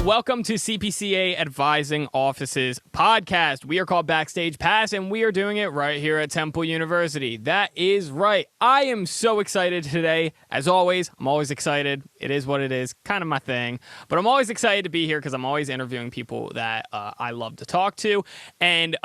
Welcome to CPCA Advising Office's podcast. We are called Backstage Pass, and we are doing it right here at Temple University. That is right. I am so excited today. As always, I'm always excited. It is what it is, kind of my thing. But I'm always excited to be here because I'm always interviewing people that I love to talk to. And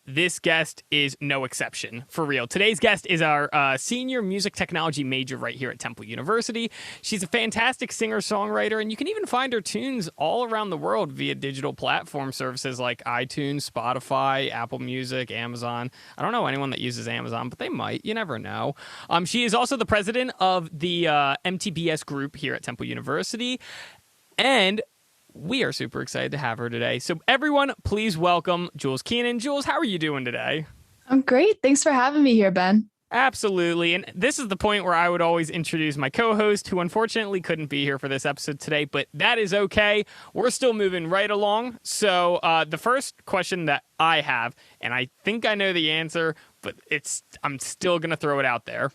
this guest is no exception, for real. Today's guest is our senior music technology major right here at Temple University. She's a fantastic singer-songwriter, and you can even find her tunes all around the world via digital platform services like iTunes, Spotify, Apple Music, Amazon. I don't know anyone that uses Amazon, but they might. You never know. She is also the president of the MTBS group here at Temple University, and we are super excited to have her today. So everyone, please welcome Jules Keenan. Jules, how are you doing today? I'm great. Thanks for having me here, Ben. Absolutely. And this is the point where I would always introduce my co-host, who unfortunately couldn't be here for this episode today, but that is okay. We're still moving right along. So the first question that I have, and I think I know the answer, but I'm still going to throw it out there.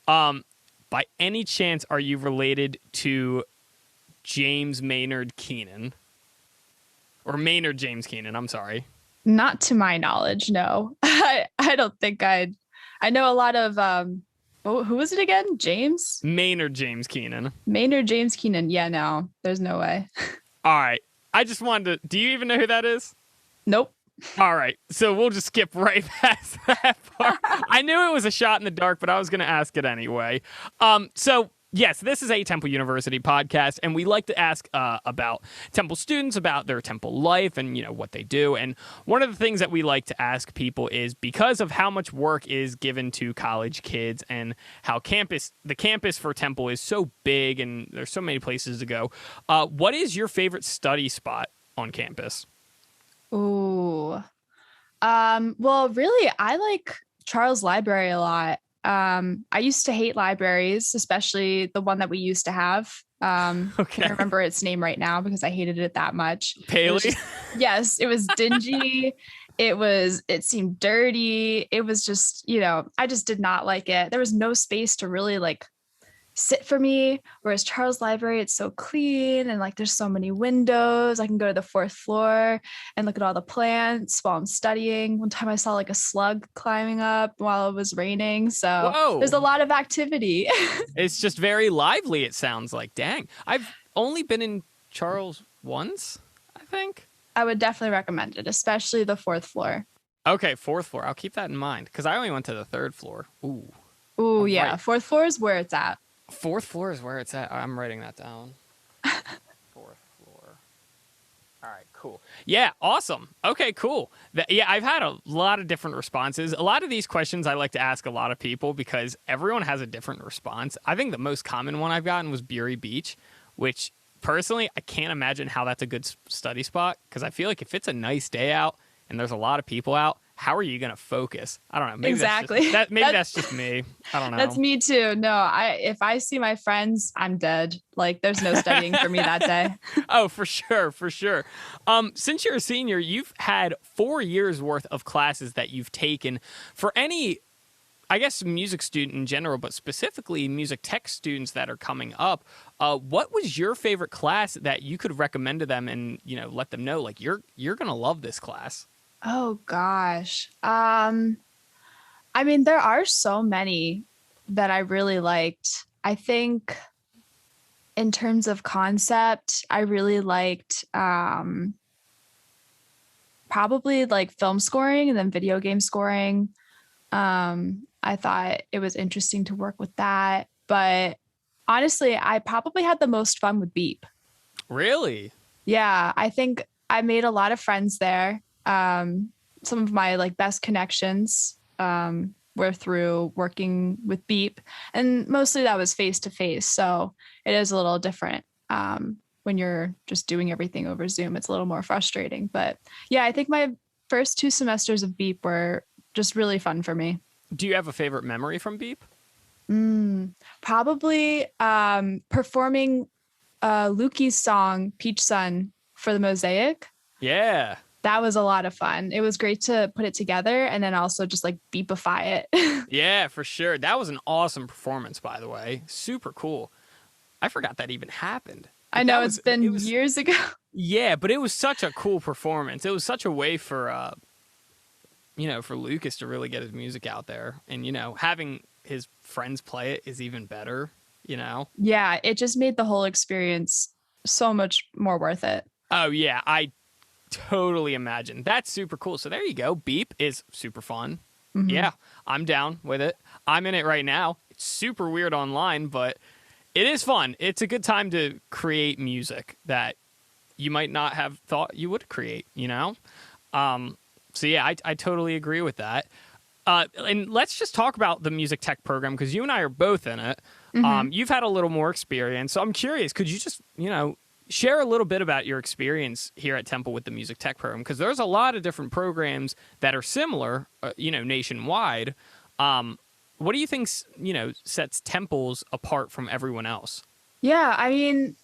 By any chance, are you related to James Maynard Keenan? Or Maynard James Keenan, I'm sorry. Not to my knowledge, no. I don't think I know a lot of, who was it again? James? Maynard James Keenan. Maynard James Keenan. Yeah, no, there's no way. All right. I just wanted to, do you even know who that is? Nope. All right. So we'll just skip right past that part. I knew it was a shot in the dark, but I was going to ask it anyway. Yes, this is a Temple University podcast, and we like to ask about Temple students, about their Temple life and, what they do. And one of the things that we like to ask people is, because of how much work is given to college kids and how the campus for Temple is so big and there's so many places to go, what is your favorite study spot on campus? Ooh. Well, really, I like Charles Library a lot. I used to hate libraries, especially the one that we used to have. I can't remember its name right now because I hated it that much. Paley? Yes, it was dingy. It seemed dirty. It was just, I just did not like it. There was no space to really sit for me. Whereas Charles Library, it's so clean and there's so many windows. I can go to the fourth floor and look at all the plants while I'm studying. One time I saw a slug climbing up while it was raining. So Whoa. There's a lot of activity. It's just very lively, it sounds like. Dang. I've only been in Charles once, I think. I would definitely recommend it, especially the fourth floor. Okay, fourth floor. I'll keep that in mind because I only went to the third floor. Ooh, yeah. Right. Fourth floor is where it's at. Fourth floor is where it's at. I'm writing that down. Fourth floor. All right, cool. Yeah, awesome. Okay, cool. I've had a lot of different responses. A lot of these questions I like to ask a lot of people because everyone has a different response. I think the most common one I've gotten was Bury Beach, which personally, I can't imagine how that's a good study spot because I feel like if it's a nice day out and there's a lot of people out, how are you going to focus? I don't know. Maybe exactly. That's just me. I don't know. That's me too. No, if I see my friends, I'm dead. There's no studying for me that day. Oh, for sure. For sure. Since you're a senior, you've had 4 years worth of classes that you've taken. For any, I guess, music student in general, but specifically music tech students that are coming up, what was your favorite class that you could recommend to them and, let them know, you're going to love this class? Oh gosh. There are so many that I really liked. I think in terms of concept, I really liked probably film scoring and then video game scoring. I thought it was interesting to work with that, but honestly, I probably had the most fun with Beep. Really? Yeah, I think I made a lot of friends there. Some of my best connections were through working with Beep, and mostly that was face to face. So it is a little different when you're just doing everything over Zoom. It's a little more frustrating, but yeah, I think my first 2 semesters of Beep were just really fun for me. Do you have a favorite memory from Beep? Probably performing Lukey's song Peach Sun for the Mosaic. Yeah. That was a lot of fun. It was great to put it together and then also just beepify it. Yeah, for sure. That was an awesome performance, by the way. Super cool. I forgot that even happened. I know it's been years ago. Yeah, but it was such a cool performance. It was such a way for for Lucas to really get his music out there, and having his friends play it is even better. Yeah, it just made the whole experience so much more worth it. Oh yeah, I totally imagine. That's super cool. So there you go. Beep is super fun. Mm-hmm. Yeah, I'm down with it. I'm in it right now. It's super weird online, but it is fun. It's a good time to create music that you might not have thought you would create, So yeah, I totally agree with that. And let's just talk about the music tech program, because you and I are both in it. Mm-hmm. You've had a little more experience. So I'm curious, could you just, share a little bit about your experience here at Temple with the music tech program? Because there's a lot of different programs that are similar, nationwide. What do you think, sets Temple's apart from everyone else? Yeah, I mean,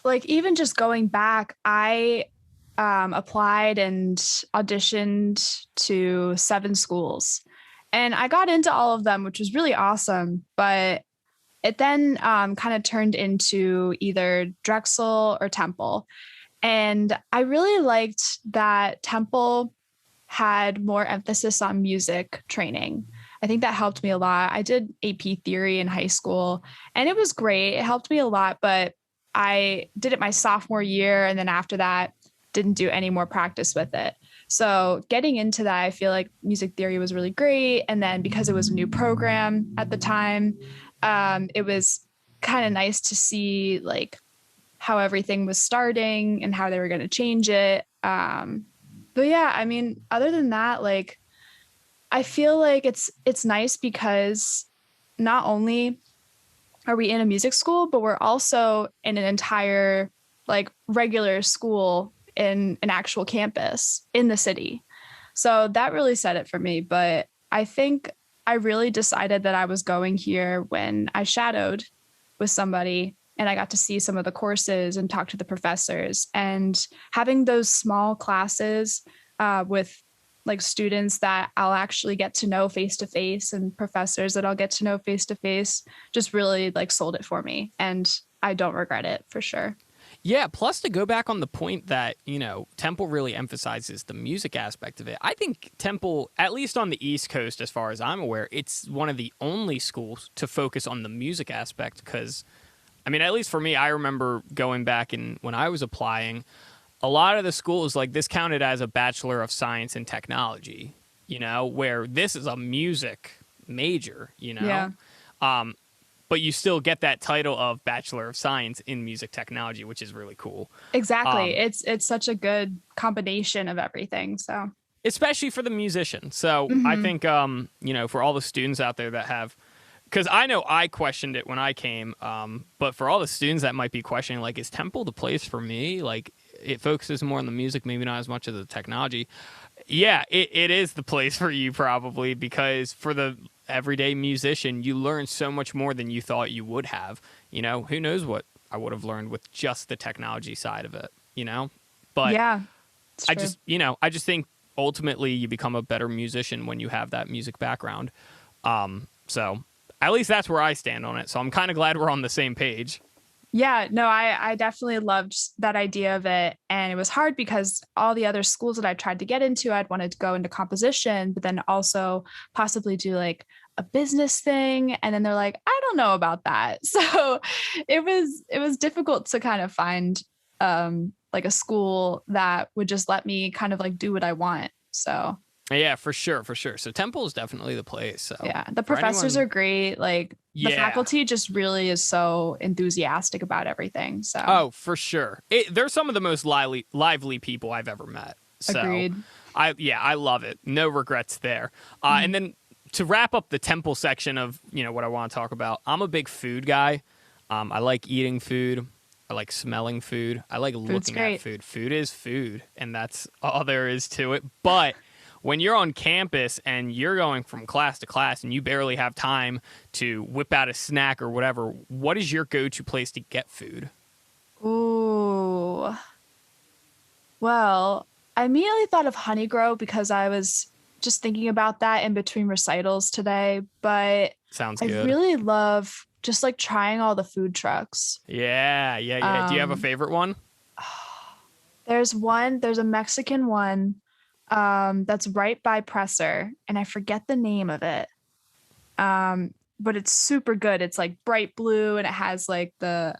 like even just going back, I applied and auditioned to 7 schools. And I got into all of them, which was really awesome. But it then kind of turned into either Drexel or Temple. And I really liked that Temple had more emphasis on music training. I think that helped me a lot. I did AP theory in high school, and it was great. It helped me a lot, but I did it my sophomore year. And then after that, didn't do any more practice with it. So getting into that, I feel like music theory was really great. And then because it was a new program at the time, it was kind of nice to see like how everything was starting and how they were going to change it. But yeah, I mean, other than that, like, I feel like it's nice because not only are we in a music school, but we're also in an entire like regular school in an actual campus in the city. So that really said it for me. But I think I really decided that I was going here when I shadowed with somebody and I got to see some of the courses and talk to the professors, and having those small classes with like students that I'll actually get to know face to face and professors that I'll get to know face to face just really like sold it for me. And I don't regret it for sure. Yeah, plus to go back on the point that, Temple really emphasizes the music aspect of it. I think Temple, at least on the East Coast, as far as I'm aware, it's one of the only schools to focus on the music aspect because, I mean, at least for me, I remember going back and when I was applying, a lot of the schools, like this counted as a Bachelor of Science in Technology, where this is a music major, Yeah. But you still get that title of Bachelor of Science in Music Technology, which is really cool. Exactly. It's such a good combination of everything. So especially for the musician. So mm-hmm. I think, for all the students out there that have, because I know I questioned it when I came, but for all the students that might be questioning, like, is Temple the place for me? Like, it focuses more on the music, maybe not as much as the technology. Yeah, it is the place for you probably, because for the everyday musician, you learn so much more than you thought you would have. Who knows what I would have learned with just the technology side of it, But yeah, I just think ultimately you become a better musician when you have that music background. So at least that's where I stand on it. So I'm kind of glad we're on the same page. Yeah, no, I definitely loved that idea of it. And it was hard because all the other schools that I tried to get into, I'd wanted to go into composition, but then also possibly do like a business thing. And then they're like, I don't know about that. So it was difficult to kind of find like a school that would just let me kind of like do what I want. So yeah, for sure. So Temple is definitely the place. So yeah, the professors are great. Like the faculty just really is so enthusiastic about everything. So oh, for sure, they're some of the most lively people I've ever met. So agreed. I love it. No regrets there. And then to wrap up the Temple section of what I want to talk about, I'm a big food guy. I like eating food. I like smelling food. I like looking at food. Food is food, and that's all there is to it. But when you're on campus and you're going from class to class and you barely have time to whip out a snack or whatever, what is your go-to place to get food? Ooh. Well, I immediately thought of Honey Grow because I was just thinking about that in between recitals today. But Sounds I good. really love just like trying all the food trucks. Yeah. Do you have a favorite one? There's a Mexican one that's right by Presser, and I forget the name of it. But it's super good. It's like bright blue, and it has like the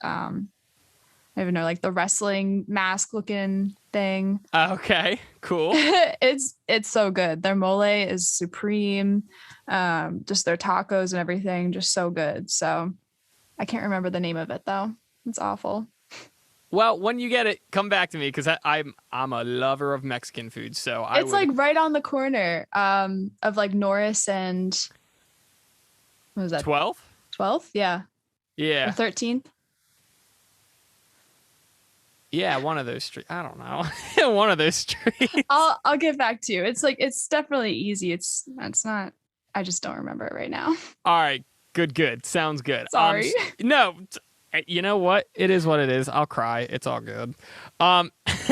I don't even know, like the wrestling mask looking thing. Okay, cool. It's so good. Their mole is supreme. Just their tacos and everything, just so good. So I can't remember the name of it though. It's awful. Well, when you get it, come back to me because I'm a lover of Mexican food. So It's like right on the corner of like Norris and what was that? 12th? 12th? Yeah. Yeah. Or 13th? Yeah, one of those streets. I don't know. One of those streets. I'll get back to you. It's like it's definitely easy. It's not. I just don't remember it right now. All right. Good. Sounds good. Sorry. No. You know what? It is what it is. I'll cry. It's all good.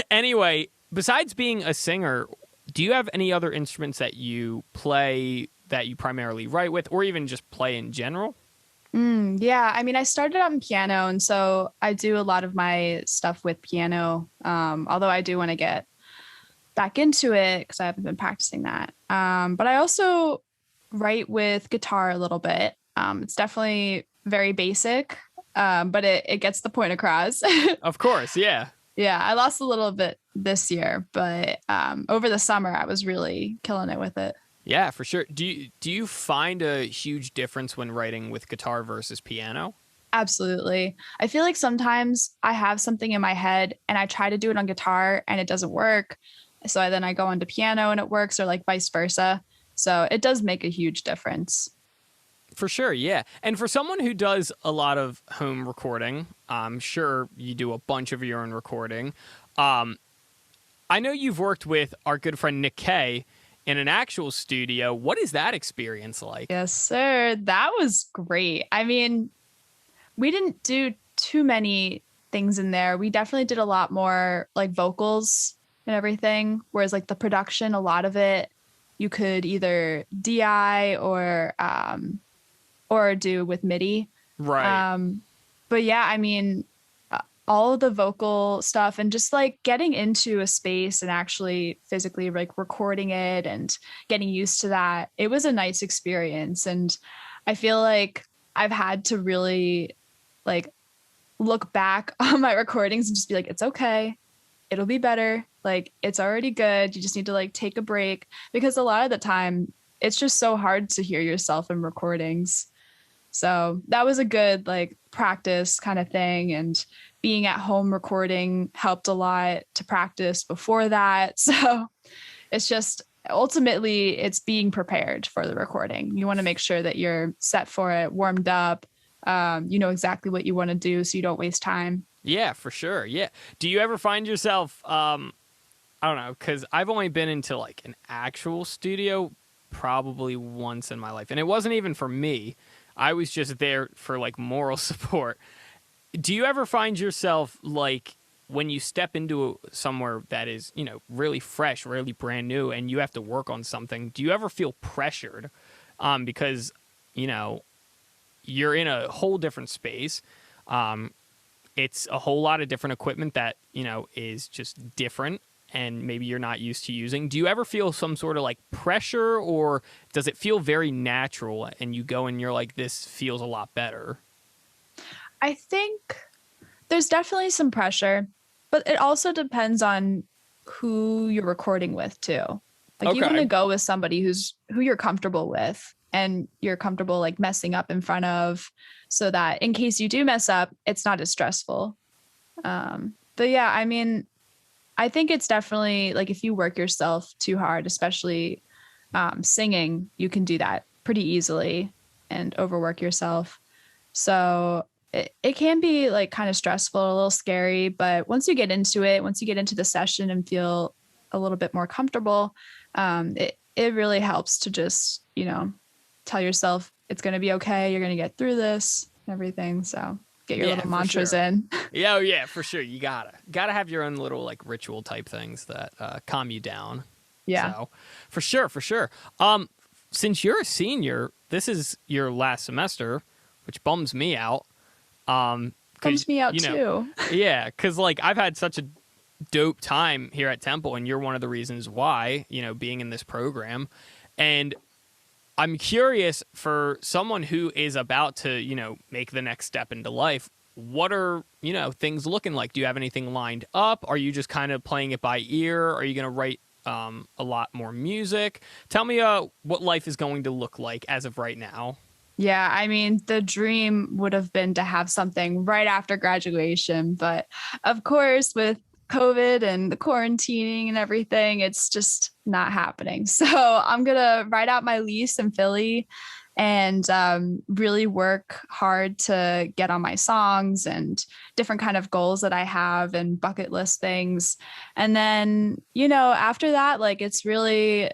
Anyway, besides being a singer, do you have any other instruments that you play that you primarily write with, or even just play in general? Yeah, I mean, I started on piano, and so I do a lot of my stuff with piano. Although I do want to get back into it because I haven't been practicing that. But I also write with guitar a little bit. It's definitely very basic, but it gets the point across. Of course, yeah. Yeah, I lost a little bit this year, but over the summer I was really killing it with it. Yeah, for sure. Do you find a huge difference when writing with guitar versus piano? Absolutely. I feel like sometimes I have something in my head and I try to do it on guitar and it doesn't work. So then I go onto piano and it works, or like vice versa. So it does make a huge difference. For sure, yeah. And for someone who does a lot of home recording, I'm sure you do a bunch of your own recording. I know you've worked with our good friend Nick Kay in an actual studio. What is that experience like? Yes, sir. That was great. I mean, we didn't do too many things in there. We definitely did a lot more like vocals and everything. Whereas like the production, a lot of it you could either DI or do with MIDI. Right. But yeah, I mean, all of the vocal stuff and just like getting into a space and actually physically like recording it and getting used to that. It was a nice experience. And I feel like I've had to really like look back on my recordings and just be like, it's okay. It'll be better. Like, it's already good. You just need to like take a break, because a lot of the time it's just so hard to hear yourself in recordings. So that was a good like practice kind of thing. And being at home recording helped a lot to practice before that. So it's just ultimately it's being prepared for the recording. You want to make sure that you're set for it, warmed up. You know exactly what you want to do so you don't waste time. Yeah, for sure. Yeah. Do you ever find yourself, I don't know, because I've only been into like an actual studio probably once in my life. And it wasn't even for me. I was just there for like moral support. Do you ever find yourself like when you step into somewhere that is, you know, really fresh, really brand new, and you have to work on something, do you ever feel pressured? Because, you know, you're in a whole different space. It's a whole lot of different equipment that, you know, is just different and maybe you're not used to using. Do you ever feel some sort of like pressure, or does it feel very natural and you go and you're like, this feels a lot better? I think there's definitely some pressure, but it also depends on who you're recording with too. Like you want to go with somebody who you're comfortable with and you're comfortable like messing up in front of, so that in case you do mess up, it's not as stressful. But yeah, I mean, I think it's definitely like if you work yourself too hard, especially singing, you can do that pretty easily and overwork yourself. So it can be like kind of stressful, a little scary, but once you get into it, once you get into the session and feel a little bit more comfortable, it really helps to just, you know, tell yourself it's going to be okay. You're going to get through this and everything. So get your little mantras in. Yeah, oh yeah, for sure. You gotta have your own little like ritual type things that calm you down. Yeah, so, for sure. since you're a senior, this is your last semester, which bums me out. Bums me out too. Yeah, because like I've had such a dope time here at Temple, and you're one of the reasons why, being in this program. And I'm curious, for someone who is about to, make the next step into life, what are, things looking like? Do you have anything lined up? Are you just kind of playing it by ear? Are you going to write a lot more music? Tell me what life is going to look like as of right now. Yeah, I mean, the dream would have been to have something right after graduation. But of course, with COVID and the quarantining and everything, it's just not happening. So I'm going to write out my lease in Philly and really work hard to get on my songs and different kind of goals that I have and bucket list things. And then, after that, like it's really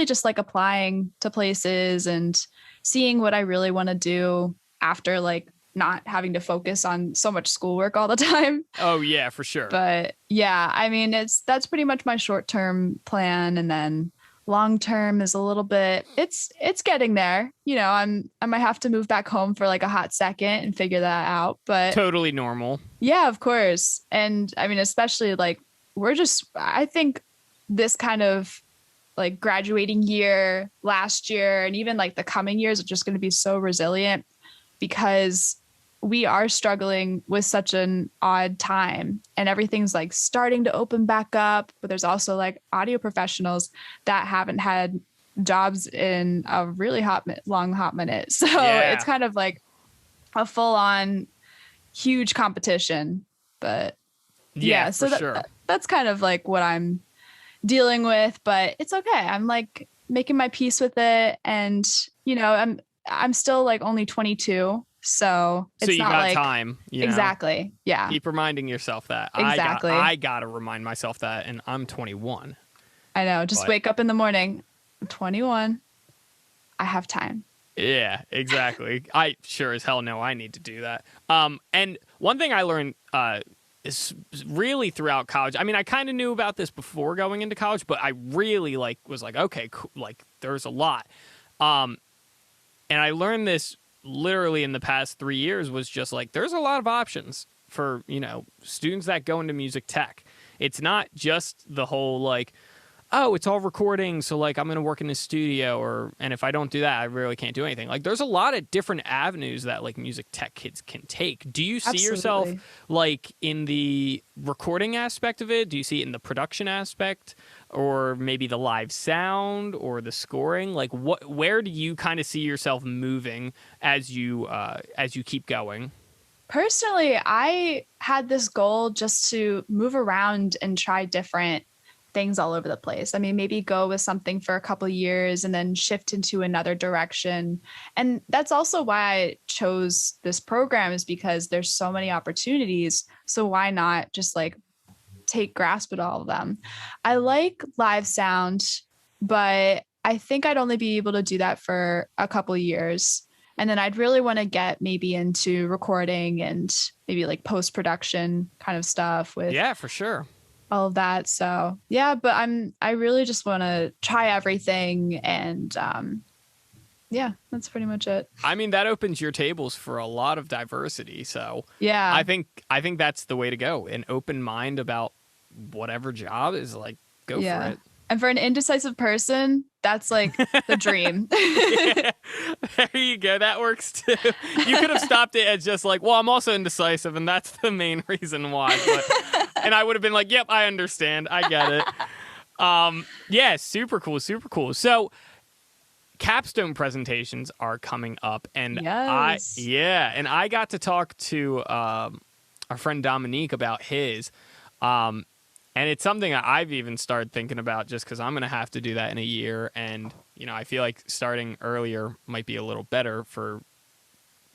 just like applying to places and seeing what I really want to do after like not having to focus on so much schoolwork all the time. Oh yeah, for sure. But yeah, I mean, that's pretty much my short-term plan. And then long-term is a little bit, it's getting there. I might have to move back home for like a hot second and figure that out, but totally normal. Yeah, of course. And I mean, especially like I think this kind of like graduating year last year and even like the coming years are just going to be so resilient because we are struggling with such an odd time and everything's like starting to open back up. But there's also like audio professionals that haven't had jobs in a really hot minute. So It's kind of like a full on huge competition. But so that's kind of like what I'm dealing with, but it's okay. I'm like making my peace with it. And, I'm still like only 22. So it's you not got like time. Exactly. Yeah. Keep reminding yourself that. Exactly. I got to remind myself that. And I'm 21. I know. Just wake up in the morning. I'm 21. I have time. Yeah, exactly. I sure as hell know I need to do that. And one thing I learned, is really throughout college. I mean, I kind of knew about this before going into college, but I really was like, okay, cool. Like there's a lot. And I learned this literally in the past 3 years was just like, there's a lot of options for, students that go into music tech. It's not just the whole like, oh, it's all recording, so like I'm going to work in the studio and if I don't do that, I really can't do anything. Like there's a lot of different avenues that like music tech kids can take. Do you see yourself like in the recording aspect of it? Do you see it in the production aspect or maybe the live sound or the scoring? Like where do you kind of see yourself moving as you keep going? Personally, I had this goal just to move around and try different things all over the place. I mean, maybe go with something for a couple of years and then shift into another direction. And that's also why I chose this program, is because there's so many opportunities. So why not just like take grasp at all of them? I like live sound, but I think I'd only be able to do that for a couple of years. And then I'd really want to get maybe into recording and maybe like post-production kind of stuff with for sure. All of that. So yeah, but I really just want to try everything. And that's pretty much it. I mean, that opens your tables for a lot of diversity. So yeah, I think that's the way to go. An open mind about whatever job is like, go for it. And for an indecisive person, that's like the dream. Yeah, there you go. That works too. You could have stopped it as just like, well, I'm also indecisive, and that's the main reason why. And I would have been like, yep, I understand. I get it. Super cool. Super cool. So capstone presentations are coming up. And I got to talk to our friend Dominique about his. And it's something I've even started thinking about just because I'm going to have to do that in a year. And, I feel like starting earlier might be a little better for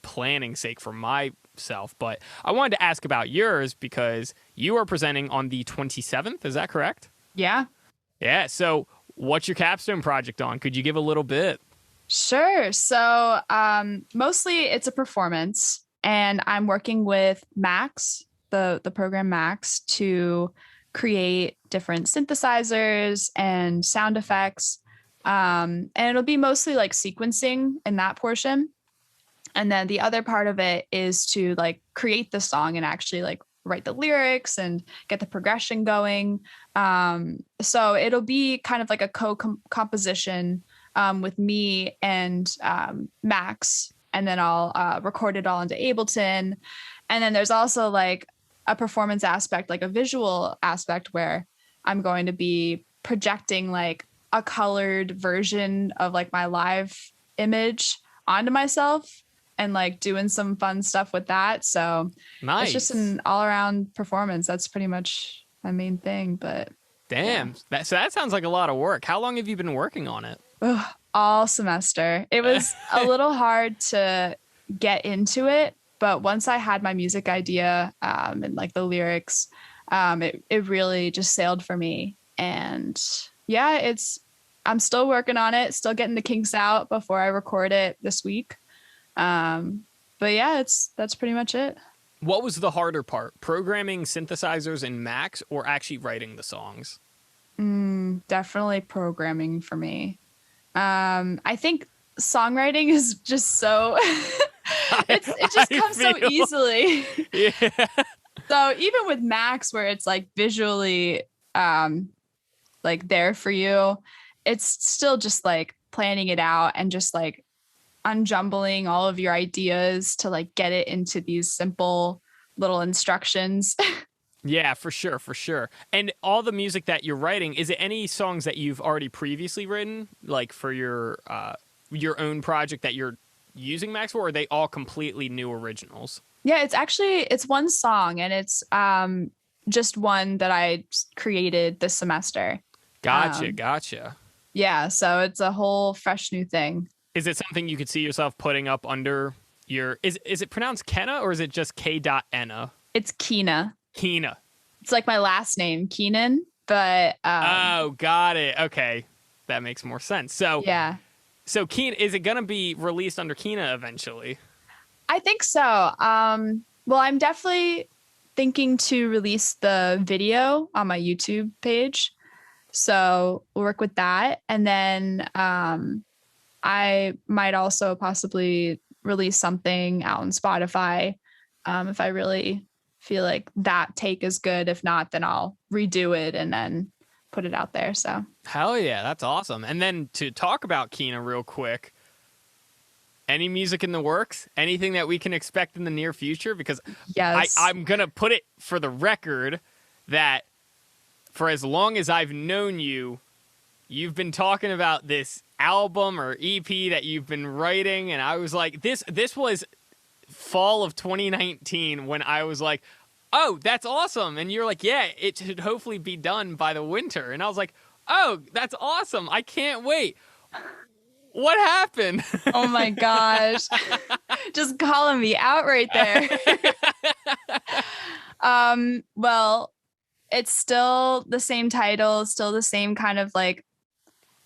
planning sake for myself. But I wanted to ask about yours because you are presenting on the 27th. Is that correct? Yeah. Yeah. So what's your capstone project on? Could you give a little bit? Sure. So mostly it's a performance, and I'm working with Max, the program Max, to create different synthesizers and sound effects. And it'll be mostly like sequencing in that portion. And then the other part of it is to like create the song and actually like write the lyrics and get the progression going. So it'll be kind of like a co-composition with me and Max, and then I'll record it all into Ableton. And then there's also like a performance aspect, like a visual aspect, where I'm going to be projecting like a colored version of like my live image onto myself and like doing some fun stuff with that. So nice. It's just an all around performance. That's pretty much my main thing. But damn, yeah. That sounds like a lot of work. How long have you been working on it? All semester. It was a little hard to get into it, but once I had my music idea and like the lyrics, it really just sailed for me. And yeah, I'm still working on it, still getting the kinks out before I record it this week. But yeah, that's pretty much it. What was the harder part? Programming synthesizers in Max or actually writing the songs? Definitely programming for me. I think songwriting is just so it just comes so easily. Yeah. So even with Max, where it's like visually like there for you, it's still just like planning it out and just like unjumbling all of your ideas to like get it into these simple little instructions. Yeah, for sure. And all the music that you're writing, is it any songs that you've already previously written, like for your own project that you're using Max for, or are they all completely new originals? Yeah, it's one song, and it's just one that I created this semester. Gotcha. Yeah, so it's a whole fresh new thing. Is it something you could see yourself putting up under your... Is it pronounced Kenna, or is it just K.N.A? It's Keena. Keena. It's like my last name, Keenan, but... oh, got it. Okay. That makes more sense. So, yeah. So Keena, is it going to be released under Keena eventually? I think so. Well, I'm definitely thinking to release the video on my YouTube page. So we'll work with that. And then I might also possibly release something out on Spotify if I really feel like that take is good. If not, then I'll redo it and then put it out there. So hell yeah, that's awesome. And then to talk about Keena real quick, any music in the works? Anything that we can expect in the near future? Because yes. I'm going to put it for the record that for as long as I've known you, you've been talking about this album or EP that you've been writing. And I was like, this was fall of 2019 when I was like, oh, that's awesome. And you're like, yeah, it should hopefully be done by the winter. And I was like, oh, that's awesome. I can't wait. What happened? Oh my gosh. Just calling me out right there. Well, it's still the same title, still the same kind of like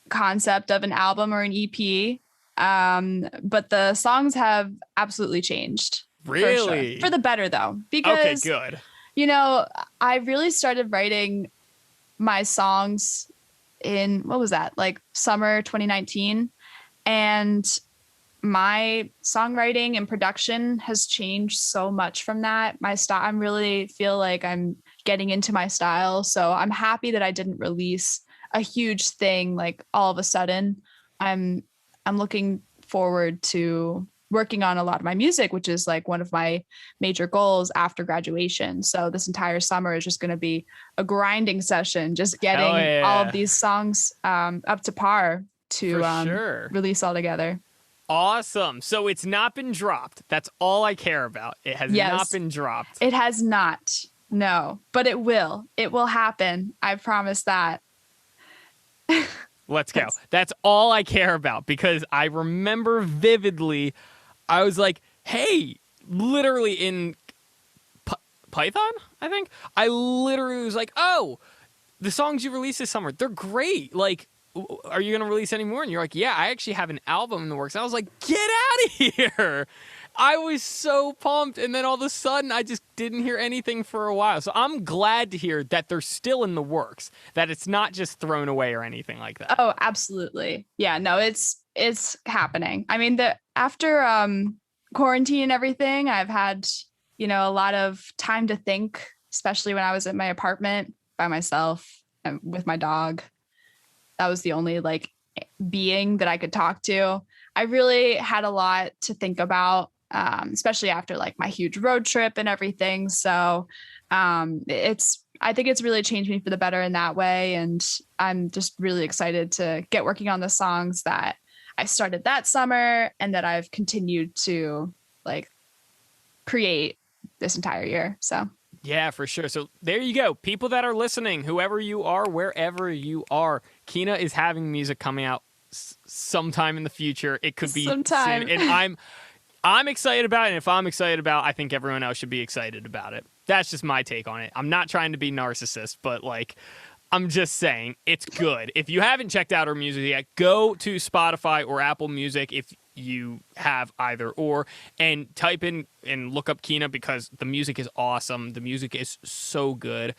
concept of an album or an EP. But the songs have absolutely changed. Really? For the better though. Because okay, good. You know, I really started writing my songs in, what was that? Like summer 2019. And my songwriting and production has changed so much from that. My style, I really feel like I'm getting into my style. So I'm happy that I didn't release a huge thing like all of a sudden. I'm looking forward to working on a lot of my music, which is like one of my major goals after graduation. So this entire summer is just going to be a grinding session, just getting all of these songs up to par to release all together. Awesome. So it's not been dropped. That's all I care about. It has not been dropped. It has not. No, but it will. It will happen. I promise that. Let's go. That's all I care about, because I remember vividly, I was like, hey, literally in Python, I think, I literally was like, oh, the songs you released this summer, they're great. Like, are you going to release any more? And you're like, yeah, I actually have an album in the works. I was like, get out of here. I was so pumped, and then all of a sudden, I just didn't hear anything for a while. So I'm glad to hear that they're still in the works, that it's not just thrown away or anything like that. Oh, absolutely. Yeah, no, it's happening. I mean, after quarantine and everything, I've had, a lot of time to think, especially when I was at my apartment by myself and with my dog. That was the only like being that I could talk to. I really had a lot to think about, especially after like my huge road trip and everything. So I think it's really changed me for the better in that way. And I'm just really excited to get working on the songs that I started that summer and that I've continued to like create this entire year. So yeah, for sure. So there you go. People that are listening, whoever you are, wherever you are, Keena is having music coming out sometime in the future. It could be sometime. Soon. And I'm excited about it. And if I'm excited about it, I think everyone else should be excited about it. That's just my take on it. I'm not trying to be narcissist, but like, I'm just saying it's good. If you haven't checked out her music yet, go to Spotify or Apple Music if you have either or, and type in and look up Keena because the music is awesome. The music is so good.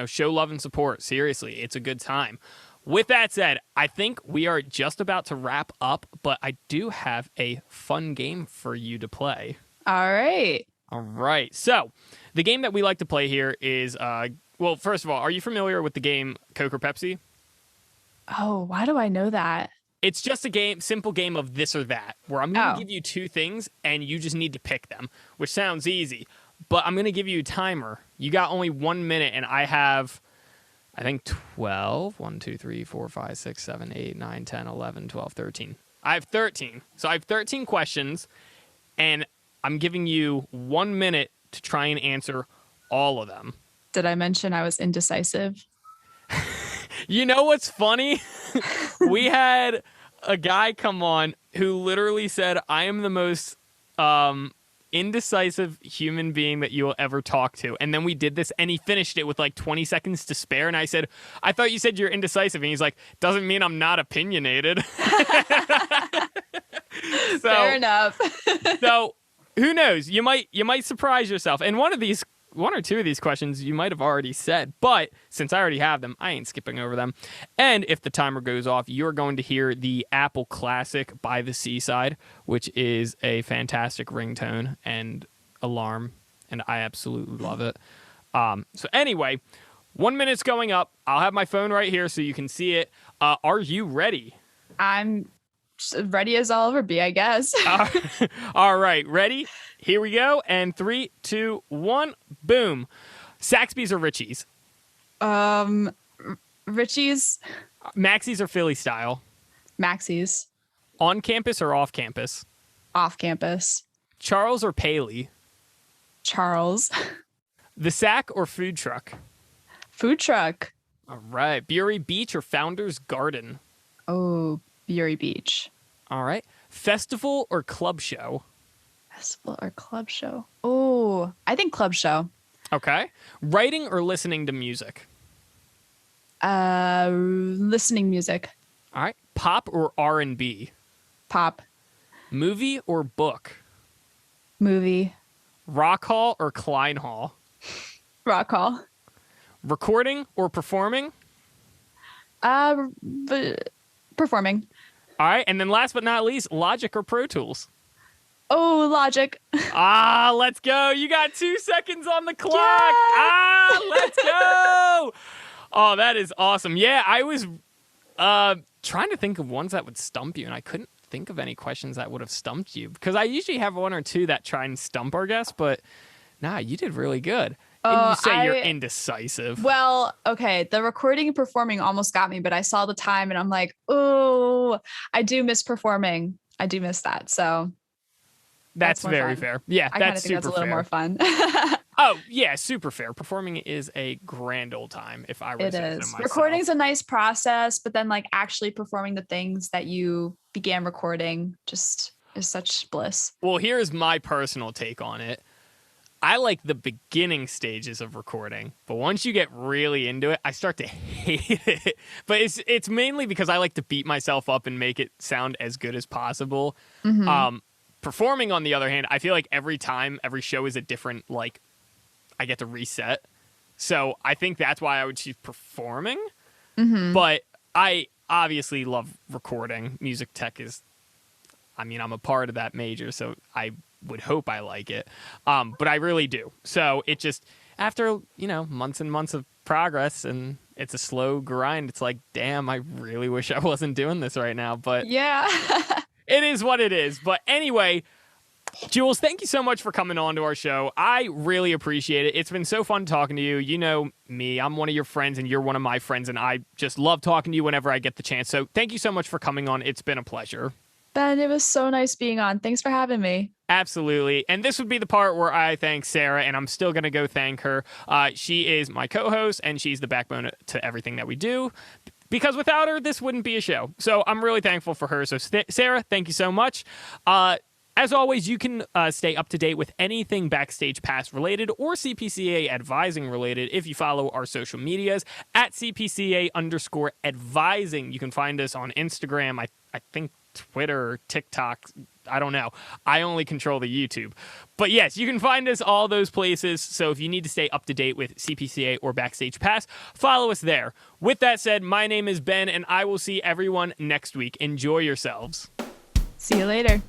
Show love and support. Seriously, it's a good time. With that said, I think we are just about to wrap up, but I do have a fun game for you to play. All right. All right. So the game that we like to play here is, well, first of all, are you familiar with the game Coke or Pepsi? Oh, why do I know that? It's just a simple game of this or that, where I'm going to Oh. give you two things and you just need to pick them, which sounds easy. But I'm going to give you a timer. You got only 1 minute, and I have, I think, 12. 1, 2, 3, 4, 5, 6, 7, 8, 9, 10, 11, 12, 13. I have 13. So I have 13 questions, and I'm giving you 1 minute to try and answer all of them. Did I mention I was indecisive? You know what's funny? We had a guy come on who literally said, I am the most indecisive human being that you will ever talk to. And then we did this, and he finished it with like 20 seconds to spare. And I said, I thought you said you're indecisive. And he's like, doesn't mean I'm not opinionated. Fair enough. So who knows? You might surprise yourself. And one or two of these questions you might have already said, but since I already have them, I ain't skipping over them. And if the timer goes off, you're going to hear the Apple Classic By the Seaside, which is a fantastic ringtone and alarm, and I absolutely love it. So anyway, 1 minute's going up. I'll have my phone right here so you can see it. Are you ready? I'm ready as I'll ever be, I guess. All right, ready? Here we go. And 3, 2, 1, boom. Saxby's or Richie's? Richie's. Maxie's or Philly style? Maxie's. On campus or off campus? Off campus. Charles or Paley? Charles. The Sack or food truck? Food truck. All right. Bury Beach or Founder's Garden? Oh, Bury Beach. All right. Festival or club show? Festival or club show? Oh, I think club show. Okay. Writing or listening to music? Listening music. All right. Pop or R&B? Pop. Movie or book? Movie. Rock Hall or Klein Hall? Rock Hall. Recording or performing? Performing. All right. And then last but not least, Logic or Pro Tools? Oh, Logic. Let's go. You got 2 seconds on the clock. Yeah. Let's go. Oh, that is awesome. Yeah, I was trying to think of ones that would stump you, and I couldn't think of any questions that would have stumped you because I usually have one or two that try and stump our guests, but nah, you did really good. And you say you're indecisive. Well, okay. The recording and performing almost got me, but I saw the time and I'm like, oh, I do miss performing. I do miss that. So that's very fair. Yeah, I that's think super that's a little fair. more fun. Oh, yeah, super fair. Performing is a grand old time if I were to say so myself. Recording's a nice process, but then like actually performing the things that you began recording just is such bliss. Well, here's my personal take on it. I like the beginning stages of recording, but once you get really into it, I start to hate it. But it's mainly because I like to beat myself up and make it sound as good as possible. Mm-hmm. Performing, on the other hand, I feel like every show is a different, like, I get to reset. So I think that's why I would choose performing. Mm-hmm. But I obviously love recording. Music tech is, I mean, I'm a part of that major, so I would hope I like it. But I really do. So it just, after, months and months of progress, and it's a slow grind, it's like, damn, I really wish I wasn't doing this right now. But yeah. it is what it is. But anyway, Jules, thank you so much for coming on to our show. I really appreciate it. It's been so fun talking to you. You know me. I'm one of your friends, and you're one of my friends, and I just love talking to you whenever I get the chance. So thank you so much for coming on. It's been a pleasure. Ben, it was so nice being on. Thanks for having me. Absolutely. And this would be the part where I thank Sarah, and I'm still going to go thank her. She is my co-host, and she's the backbone to everything that we do. Because without her, this wouldn't be a show. So I'm really thankful for her. So Sarah, thank you so much. As always, you can stay up to date with anything Backstage Pass related or CPCA advising related if you follow our social medias at CPCA_advising. You can find us on Instagram, I think Twitter, TikTok, I don't know. I only control the YouTube. But yes, you can find us all those places. So if you need to stay up to date with CPCA or Backstage Pass, follow us there. With that said, my name is Ben, and I will see everyone next week. Enjoy yourselves. See you later.